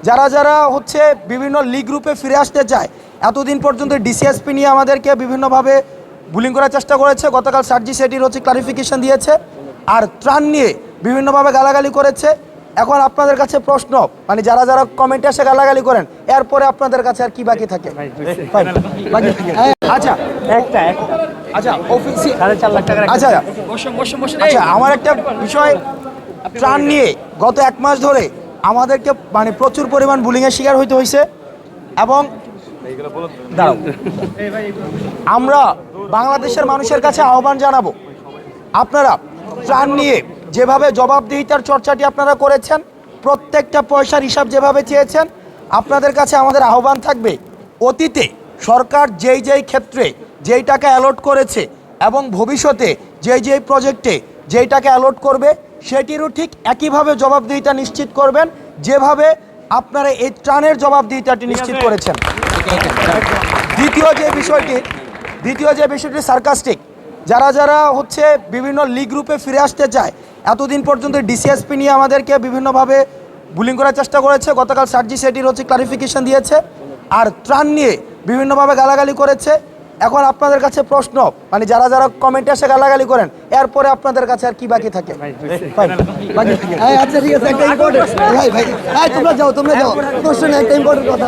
যারা যারা হচ্ছে বিভিন্ন লিগ গ্রুপে ফিরে আসতে চায়, এতদিন পর্যন্ত ডিসিএসপি নিয়ে আমাদেরকে বিভিন্নভাবে বুলিং করার চেষ্টা করেছে। গতকাল সার্জি সেটির হচ্ছে ক্লারিফিকেশন দিয়েছে, আর ত্রাণ নিয়ে বিভিন্নভাবে গালাগালি করেছে। এখন আপনাদের কাছে প্রশ্ন, মানে যারা যারা কমেন্টে এসে গালাগালি করেন, এরপরে আপনাদের কাছে আর কি বাকি থাকে? আচ্ছা আচ্ছা অফিসে আচ্ছা আমার একটা বিষয়, ত্রাণ নিয়ে গত 1 মাস ধরে আমাদেরকে মানে প্রচুর পরিমাণ বুলিংয়ের শিকার হইতে হয়েছে। এবং দাঁড়াও, আমরা বাংলাদেশের মানুষের কাছে আহ্বান জানাবো, আপনারা ত্রাণ নিয়ে যেভাবে জবাবদিহিতার চর্চাটি আপনারা করেছেন, প্রত্যেকটা পয়সার হিসাব যেভাবে চেয়েছেন, আপনাদের কাছে আমাদের আহ্বান থাকবে, অতীতে সরকার যেই যেই ক্ষেত্রে যেই টাকা অ্যালট করেছে এবং ভবিষ্যতে যেই যেই প্রজেক্টে যেই টাকা অ্যালট করবে, সেটিরও ঠিক একইভাবে জবাবদিহিতা নিশ্চিত করবেন, যেভাবে আপনারা এই ত্রাণের জবাবদিহিতাটি নিশ্চিত করেছেন। দ্বিতীয় যে বিষয়টি সার্কাস্টিক, যারা যারা হচ্ছে বিভিন্ন লিগ গ্রুপে ফিরে আসতে চায়, এতদিন পর্যন্ত ডিসিএসপি নিয়ে আমাদেরকে বিভিন্নভাবে বুলিং করার চেষ্টা করেছে। গতকাল সার্জি সেটির হচ্ছে ক্লারিফিকেশন দিয়েছে, আর ত্রাণ নিয়ে বিভিন্নভাবে গালাগালি করেছে। এখন আপনাদের কাছে প্রশ্ন, মানে যারা যারা কমেন্টে এসে গালাগালি করেন, এরপরে আপনাদের কাছে আর কি বাকি থাকে? আচ্ছা ঠিক আছে, একটা ইম্পর্টেন্ট ভাই তোমরা যাও প্রশ্ন একটা ইম্পর্টেন্ট কথা।